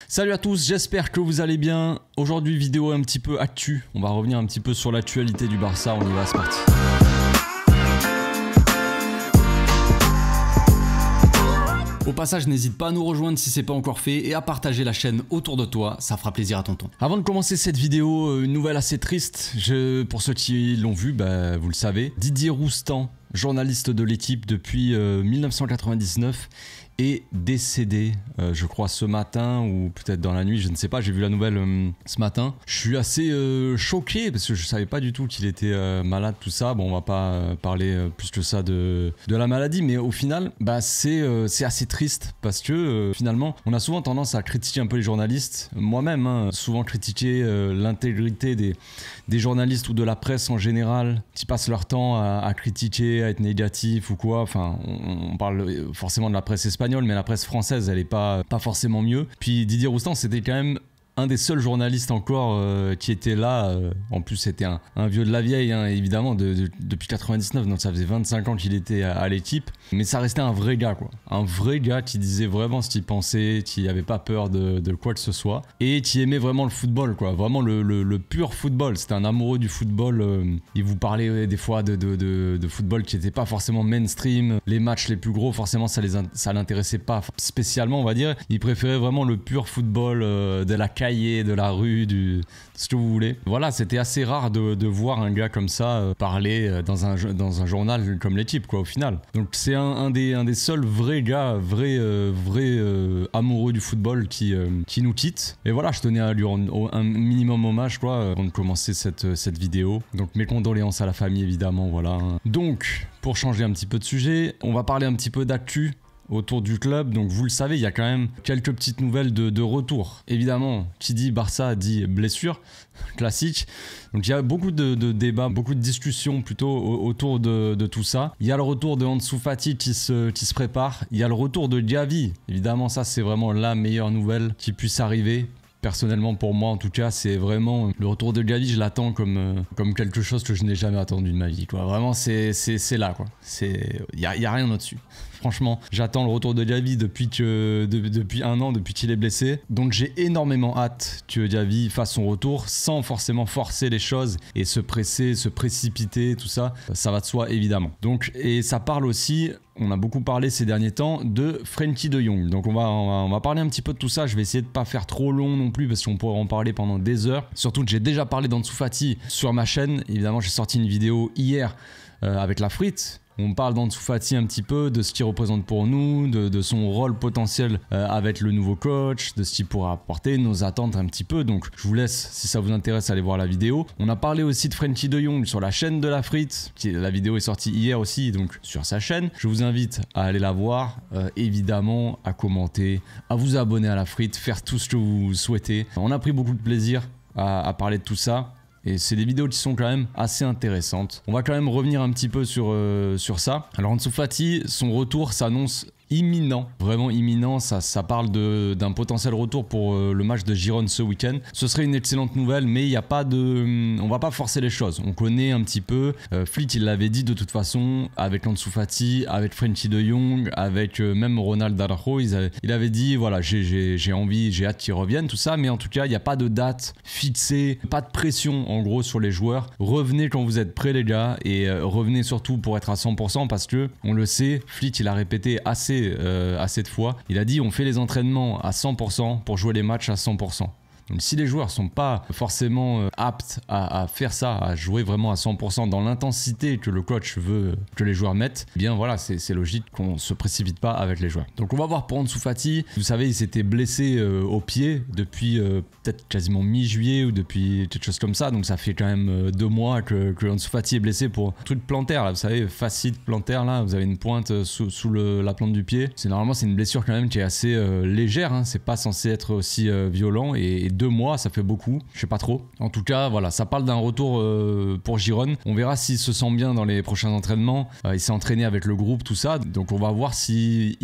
Salut à tous, j'espère que vous allez bien. Aujourd'hui vidéo un petit peu actu, on va revenir un petit peu sur l'actualité du Barça, on y va, c'est parti. Au passage, n'hésite pas à nous rejoindre si c'est pas encore fait et à partager la chaîne autour de toi, ça fera plaisir à tonton. Avant de commencer cette vidéo, une nouvelle assez triste, pour ceux qui l'ont vu, vous le savez. Didier Roustan, journaliste de l'équipe depuis 1999, est décédé, je crois ce matin ou peut-être dans la nuit, je ne sais pas, j'ai vu la nouvelle ce matin. Je suis assez choqué parce que je savais pas du tout qu'il était malade, tout ça. Bon, on va pas parler plus que ça de la maladie, mais au final, c'est assez triste parce que finalement, on a souvent tendance à critiquer un peu les journalistes. Moi-même, souvent critiquer l'intégrité des journalistes ou de la presse en général, qui passent leur temps à critiquer, à être négatif ou quoi. Enfin, on parle forcément de la presse espagnole, mais la presse française, elle est pas forcément mieux. Puis Didier Roustan, c'était quand même un des seuls journalistes encore qui était là. En plus, c'était un vieux de la vieille, hein, évidemment, depuis 99, donc ça faisait 25 ans qu'il était à l'équipe. Mais ça restait un vrai gars, quoi. Un vrai gars qui disait vraiment ce qu'il pensait, qui n'avait pas peur de quoi que ce soit, et qui aimait vraiment le football, quoi. Vraiment le pur football. C'était un amoureux du football. Il vous parlait des fois de football qui n'était pas forcément mainstream. Les matchs les plus gros, forcément, ça l'intéressait pas spécialement, on va dire. Il préférait vraiment le pur football de la de la rue, de ce que vous voulez. Voilà, c'était assez rare de voir un gars comme ça parler dans un journal comme l'équipe, quoi, au final. Donc c'est un des seuls vrais gars, vrais amoureux du football qui nous quitte. Et voilà, je tenais à lui rendre un minimum hommage, quoi, avant de commencer cette vidéo. Donc mes condoléances à la famille, évidemment, voilà. Donc, pour changer un petit peu de sujet, on va parler un petit peu d'actu autour du club. Donc vous le savez, il y a quand même quelques petites nouvelles de retour. Évidemment, qui dit Barça dit blessure, classique. Donc il y a beaucoup de débats, beaucoup de discussions plutôt autour de tout ça. Il y a le retour de Ansu Fati qui se prépare. Il y a le retour de Gavi. Évidemment, ça c'est vraiment la meilleure nouvelle qui puisse arriver. Personnellement, pour moi en tout cas, c'est vraiment le retour de Gavi, je l'attends comme quelque chose que je n'ai jamais attendu de ma vie, quoi. Vraiment, c'est là, quoi. Il y a rien au-dessus. Franchement, j'attends le retour de Gavi depuis un an, depuis qu'il est blessé. Donc j'ai énormément hâte que Gavi fasse son retour sans forcément forcer les choses et se presser, se précipiter, tout ça. Ça va de soi, évidemment. Donc, et ça parle aussi, on a beaucoup parlé ces derniers temps, de Frenkie de Jong. Donc on va parler un petit peu de tout ça. Je vais essayer de pas faire trop long non plus parce qu'on pourrait en parler pendant des heures. Surtout que j'ai déjà parlé d'Ansu Fati sur ma chaîne. Évidemment, j'ai sorti une vidéo hier avec la frite. On parle d'Ansu Fati un petit peu, de ce qu'il représente pour nous, de son rôle potentiel avec le nouveau coach, de ce qu'il pourra apporter, nos attentes un petit peu. Donc je vous laisse, si ça vous intéresse, aller voir la vidéo. On a parlé aussi de Frenkie de Jong sur la chaîne de la frite. La vidéo est sortie hier aussi, donc sur sa chaîne. Je vous invite à aller la voir, évidemment, à commenter, à vous abonner à la frite, faire tout ce que vous souhaitez. On a pris beaucoup de plaisir à parler de tout ça. Et c'est des vidéos qui sont quand même assez intéressantes. On va quand même revenir un petit peu sur ça. Alors Ansu Fati, son retour s'annonce imminent, vraiment imminent. Ça parle d'un potentiel retour pour le match de Girone ce week-end. Ce serait une excellente nouvelle, mais il n'y a pas on va pas forcer les choses. On connaît un petit peu. Flick, il l'avait dit de toute façon, avec Ansu Fati, avec Frenkie de Jong, avec même Ronald Araujo, il avait dit voilà, j'ai envie, j'ai hâte qu'ils reviennent, tout ça, mais en tout cas, il n'y a pas de date fixée, pas de pression en gros sur les joueurs. Revenez quand vous êtes prêts, les gars, et revenez surtout pour être à 100% parce que on le sait, Flick, il a répété assez de fois. Il a dit on fait les entraînements à 100% pour jouer les matchs à 100%. Donc si les joueurs sont pas forcément aptes à faire ça, à jouer vraiment à 100% dans l'intensité que le coach veut que les joueurs mettent, eh bien voilà, c'est logique qu'on se précipite pas avec les joueurs. Donc on va voir pour Ansu Fati. Vous savez, il s'était blessé au pied depuis peut-être quasiment mi-juillet ou depuis quelque chose comme ça. Donc ça fait quand même 2 mois que Ansu Fati est blessé pour un truc plantaire. Là, vous savez, facite plantaire, là, vous avez une pointe sous la plante du pied. Normalement, c'est une blessure quand même qui est assez légère. Hein. C'est pas censé être aussi violent et 2 mois, ça fait beaucoup, je sais pas trop. En tout cas, voilà, ça parle d'un retour pour Girone. On verra s'il se sent bien dans les prochains entraînements. Il s'est entraîné avec le groupe, tout ça. Donc on va voir s'il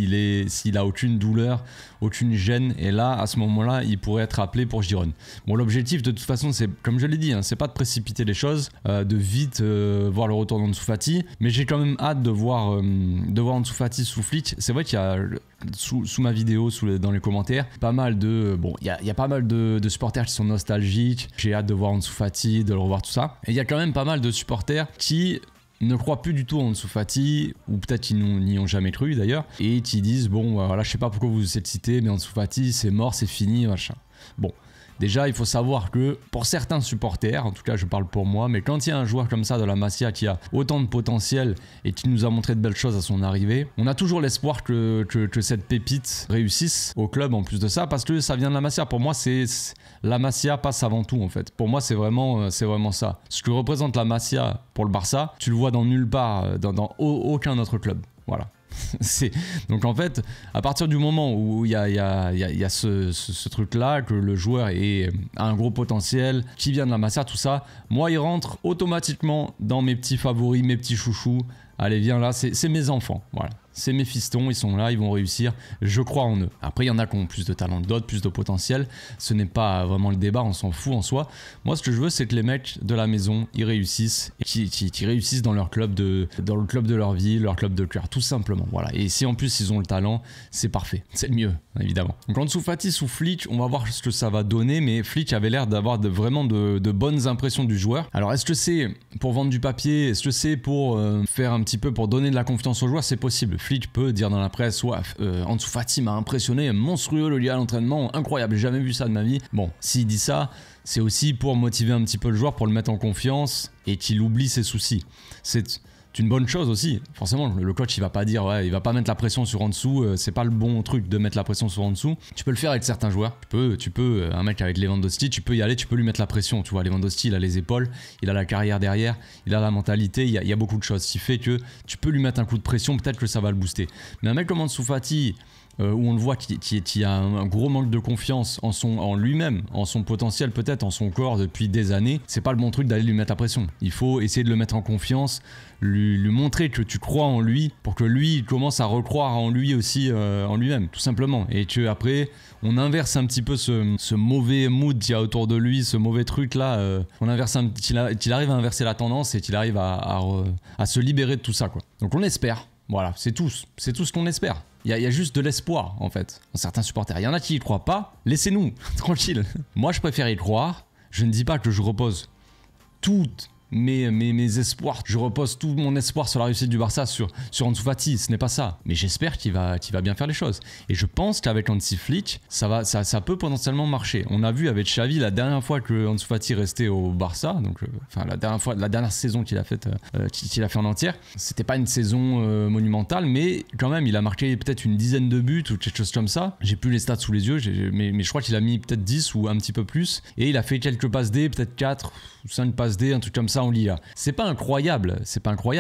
a aucune douleur, aucune gêne. Et là, à ce moment-là, il pourrait être appelé pour Girone. Bon, l'objectif, de toute façon, c'est, comme je l'ai dit, hein, c'est pas de précipiter les choses, de vite voir le retour d'Ansu Fati. Mais j'ai quand même hâte de voir Ansu Fati sous Flick. C'est vrai qu'il y a sous ma vidéo, dans les commentaires, pas mal de... Bon, il y a pas mal de supporters qui sont nostalgiques, j'ai hâte de voir Ansu Fati, de le revoir, tout ça. Et il y a quand même pas mal de supporters qui ne croient plus du tout en Ansu Fati, ou peut-être qu'ils n'y ont jamais cru d'ailleurs, et qui disent, bon, voilà, je sais pas pourquoi vous êtes cité, mais Ansu Fati, c'est mort, c'est fini, machin. Bon. Déjà, il faut savoir que pour certains supporters, en tout cas je parle pour moi, mais quand il y a un joueur comme ça de la Masia qui a autant de potentiel et qui nous a montré de belles choses à son arrivée, on a toujours l'espoir que cette pépite réussisse au club en plus de ça, parce que ça vient de la Masia. Pour moi, la Masia passe avant tout en fait. Pour moi, c'est vraiment ça. Ce que représente la Masia pour le Barça, tu le vois dans nulle part, dans aucun autre club. Voilà. Donc en fait, à partir du moment où il y a ce truc-là, que le joueur a un gros potentiel, qui vient de la Masia, tout ça, moi il rentre automatiquement dans mes petits favoris, mes petits chouchous. Allez, viens là, c'est mes enfants, voilà. C'est mes fistons, ils sont là, ils vont réussir, je crois en eux. Après, il y en a qui ont plus de talent que d'autres, plus de potentiel. Ce n'est pas vraiment le débat, on s'en fout en soi. Moi, ce que je veux, c'est que les mecs de la maison, ils réussissent, qui réussissent dans leur club dans le club de leur vie, leur club de cœur, tout simplement. Voilà. Et si en plus ils ont le talent, c'est parfait, c'est le mieux, évidemment. Donc Ansu Fati sous Flick, on va voir ce que ça va donner, mais Flick avait l'air d'avoir vraiment de bonnes impressions du joueur. Alors, est-ce que c'est pour vendre du papier? Est-ce que c'est pour faire un petit peu, pour donner de la confiance aux joueurs? C'est possible. Flick peut dire dans la presse, ouais, Ansu Fati m'a impressionné, monstrueux le gars à l'entraînement, incroyable, j'ai jamais vu ça de ma vie. Bon, s'il dit ça, c'est aussi pour motiver un petit peu le joueur, pour le mettre en confiance et qu'il oublie ses soucis. C'est une bonne chose aussi. Forcément, le coach, il va pas dire, ouais, il va pas mettre la pression sur Ansu, c'est pas le bon truc de mettre la pression sur Ansu. Tu peux le faire avec certains joueurs. Tu peux, un mec avec Lewandowski, tu peux y aller, tu peux lui mettre la pression. Tu vois, Lewandowski, il a les épaules, il a la carrière derrière, il a la mentalité, il y a beaucoup de choses qui fait que tu peux lui mettre un coup de pression, peut-être que ça va le booster. Mais un mec comme Ansu Fati, où on le voit qui a un gros manque de confiance en lui-même, en son potentiel peut-être, en son corps depuis des années, c'est pas le bon truc d'aller lui mettre la pression. Il faut essayer de le mettre en confiance, lui montrer que tu crois en lui, pour que lui il commence à recroire en lui aussi, en lui-même, tout simplement. Et que après on inverse un petit peu ce mauvais mood qu'il y a autour de lui, ce mauvais truc là, qu'il arrive à inverser la tendance et qu'il arrive à se libérer de tout ça, quoi. Donc on espère. Voilà, c'est tout ce qu'on espère. Il y a juste de l'espoir, en fait, en certains supporters. Il y en a qui y croient pas, laissez-nous, tranquille. Moi, je préfère y croire. Je ne dis pas que je repose toutes mes espoirs, je repose tout mon espoir sur la réussite du Barça, sur Ansu Fati, ce n'est pas ça. Mais j'espère qu'il va bien faire les choses. Et je pense qu'avec Hansi Flick, ça peut potentiellement marcher. On a vu avec Xavi la dernière fois que Ansu Fati restait au Barça, donc la dernière saison qu'il a fait en entière, c'était pas une saison monumentale, mais quand même il a marqué peut-être une dizaine de buts ou quelque chose comme ça. J'ai plus les stats sous les yeux, mais je crois qu'il a mis peut-être 10 ou un petit peu plus, et il a fait quelques passes D, peut-être 4 ou 5 passes D, un truc comme ça en Liga. C'est pas incroyable,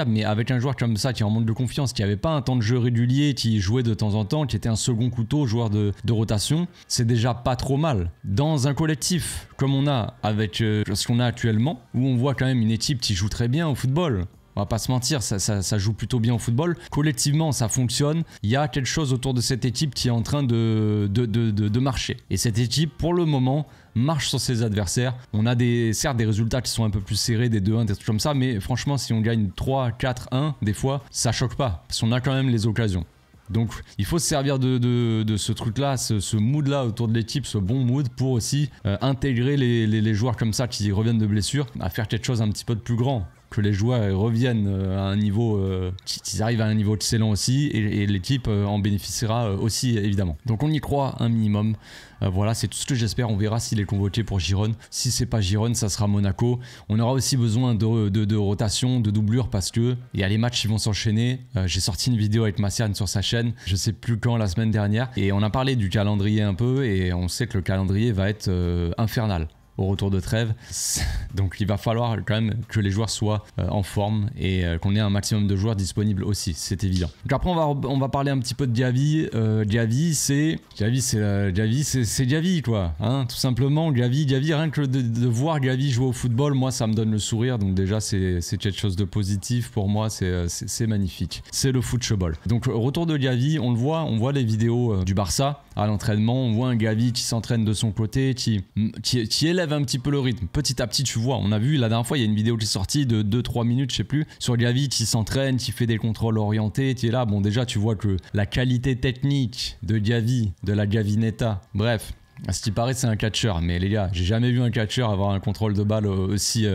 mais avec un joueur comme ça qui est en manque de confiance, qui avait pas un temps de jeu régulier, qui jouait de temps en temps, qui était un second couteau, joueur de rotation, c'est déjà pas trop mal. Dans un collectif comme on a avec ce qu'on a actuellement, où on voit quand même une équipe qui joue très bien au football. On va pas se mentir, ça joue plutôt bien au football. Collectivement, ça fonctionne. Il y a quelque chose autour de cette équipe qui est en train de marcher. Et cette équipe, pour le moment, marche sur ses adversaires. On a certes des résultats qui sont un peu plus serrés, des 2-1, des trucs comme ça, mais franchement, si on gagne 3, 4, 1, des fois, ça choque pas. Parce qu'on a quand même les occasions. Donc il faut se servir de ce truc-là, ce mood-là autour de l'équipe, ce bon mood pour aussi intégrer les joueurs comme ça qui reviennent de blessure à faire quelque chose un petit peu de plus grand. Que les joueurs reviennent à un niveau, qu'ils arrivent à un niveau excellent aussi, et l'équipe en bénéficiera aussi évidemment. Donc on y croit un minimum. Voilà, c'est tout ce que j'espère. On verra s'il est convoqué pour Girone. Si c'est pas Girone, ça sera Monaco. On aura aussi besoin de rotation, de doublure, parce que il y a les matchs qui vont s'enchaîner. J'ai sorti une vidéo avec Massian sur sa chaîne, je sais plus quand, la semaine dernière, et on a parlé du calendrier un peu, et on sait que le calendrier va être infernal au retour de trêve. Donc il va falloir quand même que les joueurs soient en forme et qu'on ait un maximum de joueurs disponibles aussi, c'est évident. Donc après on va parler un petit peu de Gavi. Gavi c'est Gavi quoi, hein, tout simplement. Gavi, rien que de voir Gavi jouer au football, moi ça me donne le sourire, donc déjà c'est quelque chose de positif pour moi, c'est magnifique. C'est le football. Donc retour de Gavi, on voit les vidéos du Barça à l'entraînement, on voit un Gavi qui s'entraîne de son côté, qui élève relève un petit peu le rythme. Petit à petit, tu vois, on a vu la dernière fois, il y a une vidéo qui est sortie de 2-3 minutes, je sais plus, sur Gavi qui s'entraîne, qui fait des contrôles orientés, tu es là, bon déjà tu vois que la qualité technique de Gavi, de la Gavineta, bref. À ce qui paraît, c'est un catcheur, mais les gars, j'ai jamais vu un catcheur avoir un contrôle de balle aussi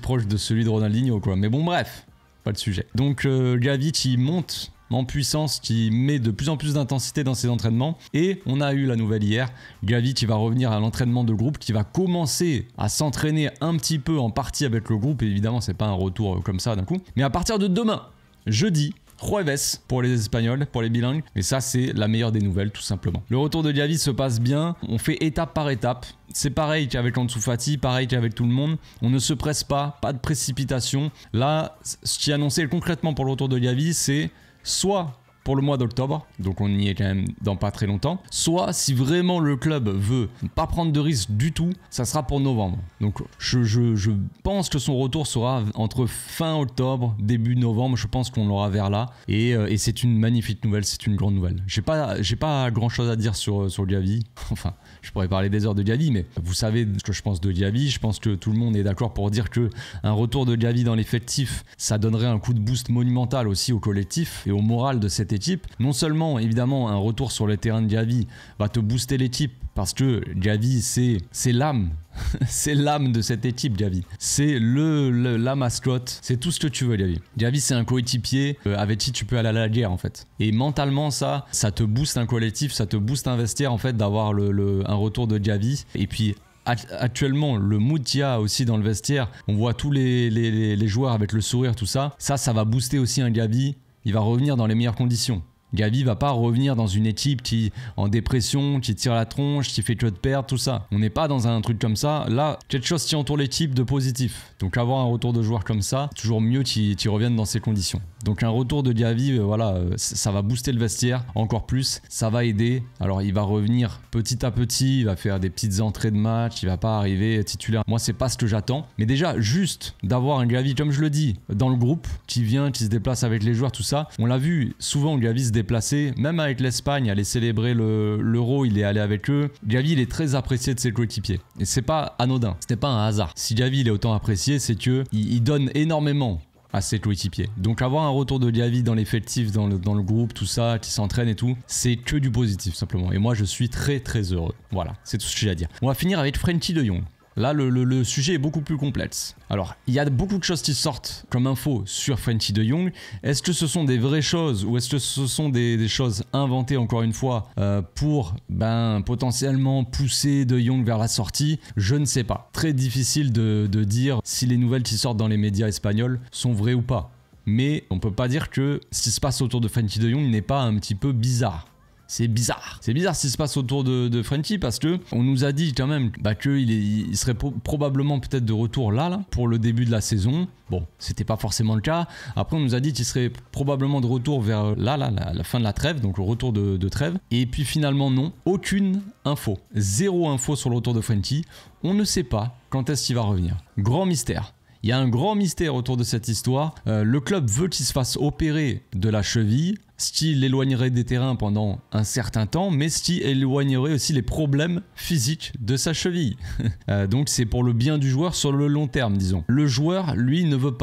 proche de celui de Ronaldinho, quoi. Mais bon, bref, pas de sujet. Donc, Gavi qui monte en puissance, qui met de plus en plus d'intensité dans ses entraînements. Et on a eu la nouvelle hier, Gavi qui va revenir à l'entraînement de groupe, qui va commencer à s'entraîner un petit peu en partie avec le groupe. Et évidemment, c'est pas un retour comme ça d'un coup. Mais à partir de demain, jeudi, Jueves pour les Espagnols, pour les bilingues. Mais ça, c'est la meilleure des nouvelles, tout simplement. Le retour de Gavi se passe bien. On fait étape par étape. C'est pareil qu'avec Ansu Fati, pareil qu'avec tout le monde. On ne se presse pas de précipitation. Là, ce qui est annoncé concrètement pour le retour de Gavi, c'est soit pour le mois d'octobre, donc on y est quand même dans pas très longtemps, soit si vraiment le club veut pas prendre de risque du tout, ça sera pour novembre. Donc je pense que son retour sera entre fin octobre, début novembre, je pense qu'on l'aura vers là, et c'est une magnifique nouvelle, c'est une grande nouvelle. J'ai pas grand chose à dire sur Gavi, enfin je pourrais parler des heures de Gavi, mais vous savez ce que je pense de Gavi, je pense que tout le monde est d'accord pour dire que un retour de Gavi dans l'effectif, ça donnerait un coup de boost monumental aussi au collectif et au moral de cette équipe. Non seulement, évidemment, un retour sur les terrains de Gavi va te booster l'équipe parce que Gavi, c'est l'âme. C'est l'âme de cette équipe, Gavi. C'est la mascotte. C'est tout ce que tu veux, Gavi. Gavi, c'est un coéquipier avec qui tu peux aller à la guerre, en fait. Et mentalement, ça te booste un collectif, ça te booste un vestiaire, en fait, d'avoir un retour de Gavi. Et puis, actuellement, le mood qu'il y a aussi dans le vestiaire, on voit tous les joueurs avec le sourire, tout ça. Ça va booster aussi un Gavi. Il va revenir dans les meilleures conditions. Gavi va pas revenir dans une équipe qui en dépression, qui tire la tronche, qui fait que de perdre, tout ça. On n'est pas dans un truc comme ça. Là, quelque chose qui entoure l'équipe de positif. Donc avoir un retour de joueur comme ça, toujours mieux qu'ils reviennent dans ces conditions. Donc un retour de Gavi, voilà, ça va booster le vestiaire encore plus. Ça va aider. Alors il va revenir petit à petit, il va faire des petites entrées de match, il va pas arriver titulaire. Moi, c'est pas ce que j'attends. Mais déjà, juste d'avoir un Gavi, comme je le dis, dans le groupe, qui vient, qui se déplace avec les joueurs, tout ça. On l'a vu souvent, Gavi se déplacer, même avec l'Espagne, aller célébrer l'Euro, il est allé avec eux. Gavi, il est très apprécié de ses coéquipiers. Et c'est pas anodin, ce n'est pas un hasard. Si Gavi, il est autant apprécié, c'est que il donne énormément à ses coéquipiers. Donc avoir un retour de Gavi dans l'effectif, dans le groupe, tout ça, qui s'entraîne et tout, c'est que du positif simplement. Et moi, je suis très très heureux. Voilà, c'est tout ce que j'ai à dire. On va finir avec Frenkie de Jong. Là, le sujet est beaucoup plus complexe. Alors, il y a beaucoup de choses qui sortent comme info sur Frenkie de Jong. Est-ce que ce sont des vraies choses ou est-ce que ce sont des choses inventées, encore une fois, pour potentiellement pousser de Jong vers la sortie? Je ne sais pas. Très difficile de dire si les nouvelles qui sortent dans les médias espagnols sont vraies ou pas. Mais on peut pas dire que ce qui se passe autour de Frenkie de Jong n'est pas un petit peu bizarre. C'est bizarre. C'est bizarre ce qui se passe autour de Frenkie parce que on nous a dit quand même qu'il serait probablement peut-être de retour là pour le début de la saison. Bon, c'était pas forcément le cas. Après, on nous a dit qu'il serait probablement de retour vers la fin de la trêve, donc le retour de trêve. Et puis finalement, non. Aucune info. Zéro info sur le retour de Frenkie. On ne sait pas quand est-ce qu'il va revenir. Grand mystère. Il y a un grand mystère autour de cette histoire. Le club veut qu'il se fasse opérer de la cheville, ce qui l'éloignerait des terrains pendant un certain temps, mais ce qui éloignerait aussi les problèmes physiques de sa cheville. Donc c'est pour le bien du joueur sur le long terme, disons. Le joueur, lui, ne veut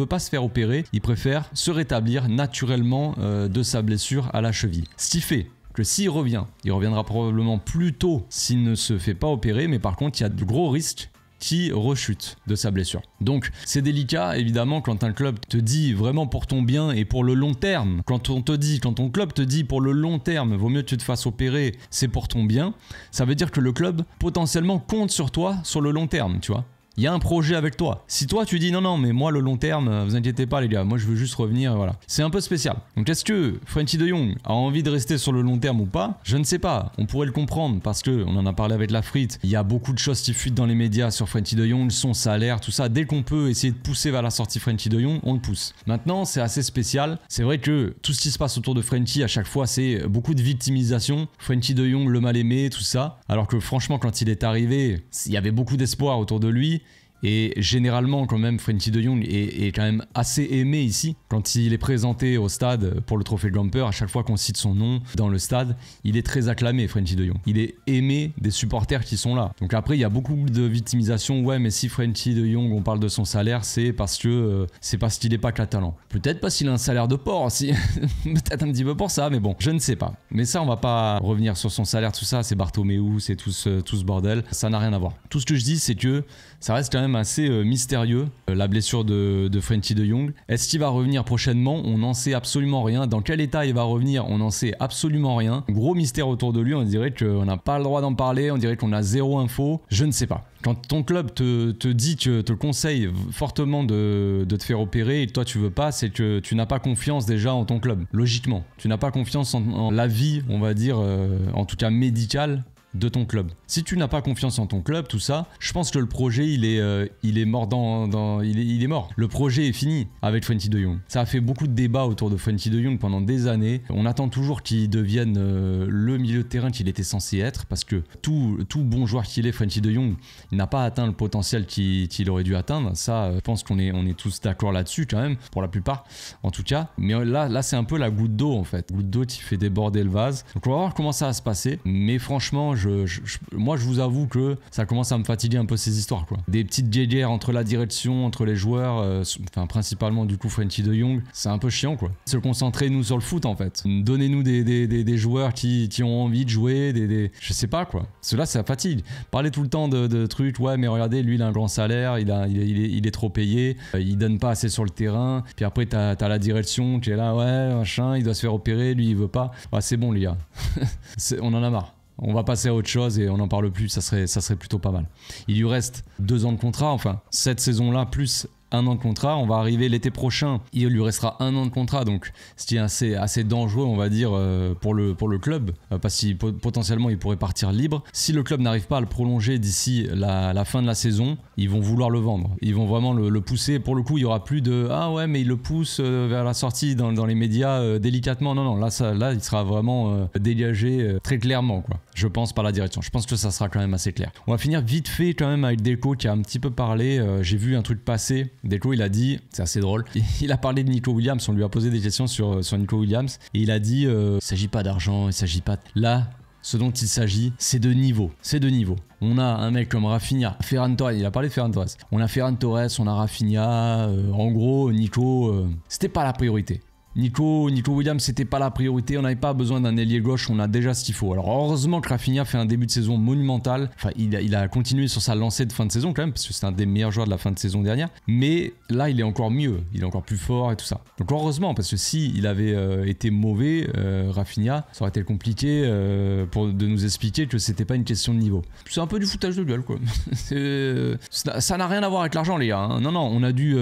pas se faire opérer. Il préfère se rétablir naturellement de sa blessure à la cheville. Ce qui fait que s'il revient, il reviendra probablement plus tôt s'il ne se fait pas opérer, mais par contre, il y a de gros risques qui rechute de sa blessure. Donc c'est délicat évidemment quand un club te dit vraiment pour ton bien et pour le long terme, quand ton club te dit pour le long terme vaut mieux que tu te fasses opérer, c'est pour ton bien, ça veut dire que le club potentiellement compte sur toi sur le long terme, tu vois. Il y a un projet avec toi. Si toi tu dis non mais moi le long terme, vous inquiétez pas les gars, moi je veux juste revenir, voilà. C'est un peu spécial. Donc est-ce que Frenkie de Jong a envie de rester sur le long terme ou pas? Je ne sais pas. On pourrait le comprendre parce que on en a parlé avec la frite. Il y a beaucoup de choses qui fuitent dans les médias sur Frenkie de Jong, son salaire, tout ça. Dès qu'on peut essayer de pousser vers la sortie Frenkie de Jong, on le pousse. Maintenant c'est assez spécial. C'est vrai que tout ce qui se passe autour de Frenkie à chaque fois c'est beaucoup de victimisation. Frenkie de Jong le mal aimé, tout ça. Alors que franchement quand il est arrivé, il y avait beaucoup d'espoir autour de lui. Et généralement, quand même, Frenkie de Jong est quand même assez aimé ici. Quand il est présenté au stade pour le trophée Jumper, à chaque fois qu'on cite son nom dans le stade, il est très acclamé, Frenkie de Jong. Il est aimé des supporters qui sont là. Donc après, il y a beaucoup de victimisation. Ouais, mais si Frenkie de Jong, on parle de son salaire, c'est parce qu'il n'est pas catalan. Peut-être parce qu'il a un salaire de porc aussi. Peut-être un petit peu pour ça, mais bon, je ne sais pas. Mais ça, on va pas revenir sur son salaire, tout ça. C'est Bartomeu, c'est tout ce bordel. Ça n'a rien à voir. Tout ce que je dis, c'est que ça reste quand même assez mystérieux, la blessure de Frenkie de Jong. Est-ce qu'il va revenir prochainement? On n'en sait absolument rien. Dans quel état il va revenir? On n'en sait absolument rien. Gros mystère autour de lui, on dirait qu'on n'a pas le droit d'en parler, on dirait qu'on a zéro info. Je ne sais pas. Quand ton club te dit que te conseille fortement de te faire opérer et que toi tu veux pas, c'est que tu n'as pas confiance déjà en ton club. Logiquement, tu n'as pas confiance en l'avis, on va dire, en tout cas médical, de ton club. Si tu n'as pas confiance en ton club, tout ça, je pense que le projet il est mort il est mort. Le projet est fini avec Frenkie de Jong. Ça a fait beaucoup de débats autour de Frenkie de Jong pendant des années. On attend toujours qu'il devienne le milieu de terrain qu'il était censé être, parce que tout bon joueur qu'il est, Frenkie de Jong, il n'a pas atteint le potentiel qu'il aurait dû atteindre. Ça, je pense qu'on est tous d'accord là-dessus quand même, pour la plupart en tout cas. Mais là c'est un peu la goutte d'eau en fait. Goutte d'eau qui fait déborder le vase. Donc on va voir comment ça va se passer. Mais franchement, moi je vous avoue que ça commence à me fatiguer un peu ces histoires quoi. Des petites guéguerres entre la direction, entre les joueurs, enfin principalement du coup Frenkie de Jong, c'est un peu chiant quoi. Se concentrer nous sur le foot en fait. Donnez-nous des joueurs qui ont envie de jouer, je sais pas quoi. Cela ça fatigue. Parler tout le temps de trucs, ouais mais regardez lui il a un grand salaire, il est trop payé, il donne pas assez sur le terrain, puis après t'as la direction qui est là, ouais machin, il doit se faire opérer, lui il veut pas. Ouais, c'est bon les gars, on en a marre. On va passer à autre chose et on n'en parle plus, ça serait plutôt pas mal. Il lui reste 2 ans de contrat, enfin cette saison-là plus 1 an de contrat. On va arriver l'été prochain, il lui restera 1 an de contrat, donc ce qui est assez dangereux on va dire pour le club, parce que potentiellement il pourrait partir libre. Si le club n'arrive pas à le prolonger d'ici la fin de la saison, ils vont vouloir le vendre, ils vont vraiment le pousser. Pour le coup il y aura plus de ah ouais mais il le pousse vers la sortie dans les médias délicatement. Non là il sera vraiment dégagé très clairement quoi, je pense, par la direction. Je pense que ça sera quand même assez clair. On va finir vite fait quand même avec Deco qui a un petit peu parlé. J'ai vu un truc passer. Deco il a dit, c'est assez drôle, il a parlé de Nico Williams, on lui a posé des questions sur Nico Williams et il a dit il s'agit pas d'argent, il s'agit pas là. Ce dont il s'agit, c'est de niveau. C'est de niveau. On a un mec comme Rafinha, Ferran Torres, il a parlé de Ferran Torres. On a Ferran Torres, on a Rafinha. En gros, Nico, c'était pas la priorité. Nico Williams, c'était pas la priorité, on n'avait pas besoin d'un ailier gauche, on a déjà ce qu'il faut. Alors heureusement que Rafinha fait un début de saison monumental, enfin il a continué sur sa lancée de fin de saison quand même, parce que c'est un des meilleurs joueurs de la fin de saison dernière, mais là il est encore mieux, il est encore plus fort et tout ça. Donc heureusement, parce que si il avait été mauvais, Rafinha, ça aurait été compliqué de nous expliquer que c'était pas une question de niveau. C'est un peu du foutage de gueule quoi. Ça n'a rien à voir avec l'argent les gars, hein. Non, on a dû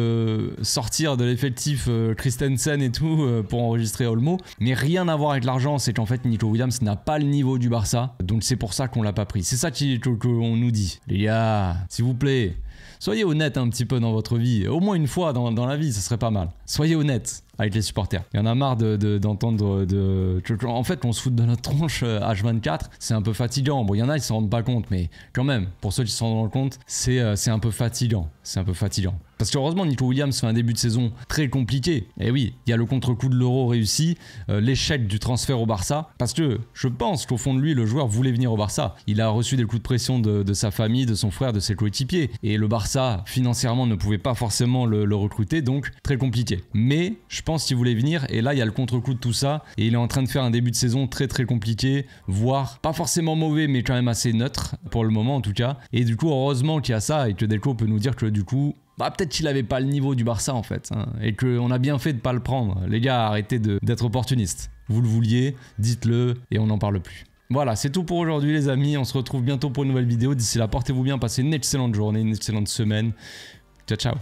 sortir de l'effectif Christensen et tout, pour enregistrer Olmo, mais rien à voir avec l'argent. C'est qu'en fait Nico Williams n'a pas le niveau du Barça, donc c'est pour ça qu'on l'a pas pris. C'est ça qu'on nous dit. Les gars, s'il vous plaît, soyez honnêtes un petit peu dans votre vie, au moins une fois dans la vie, ça serait pas mal. Soyez honnêtes avec les supporters. Il y en a marre d'entendre en fait qu'on se fout de notre tronche H24, c'est un peu fatigant. Bon, il y en a, ils s'en rendent pas compte, mais quand même, pour ceux qui s'en rendent compte, c'est un peu fatigant. C'est un peu fatigant. Parce que heureusement, Nico Williams fait un début de saison très compliqué. Et oui, il y a le contre-coup de l'Euro réussi, l'échec du transfert au Barça, parce que je pense qu'au fond de lui, le joueur voulait venir au Barça. Il a reçu des coups de pression de sa famille, de son frère, de ses coéquipiers. Et le Barça, financièrement, ne pouvait pas forcément le recruter, donc très compliqué. Mais je pense qu'il voulait venir, et là, il y a le contre-coup de tout ça, et il est en train de faire un début de saison très très compliqué, voire pas forcément mauvais, mais quand même assez neutre, pour le moment en tout cas. Et du coup, heureusement qu'il y a ça, et que Deco peut nous dire que du coup, peut-être qu'il avait pas le niveau du Barça en fait, hein, et qu'on a bien fait de pas le prendre. Les gars, arrêtez d'être opportunistes. Vous le vouliez, dites-le, et on n'en parle plus. Voilà, c'est tout pour aujourd'hui les amis, on se retrouve bientôt pour une nouvelle vidéo. D'ici là, portez-vous bien, passez une excellente journée, une excellente semaine. Ciao, ciao.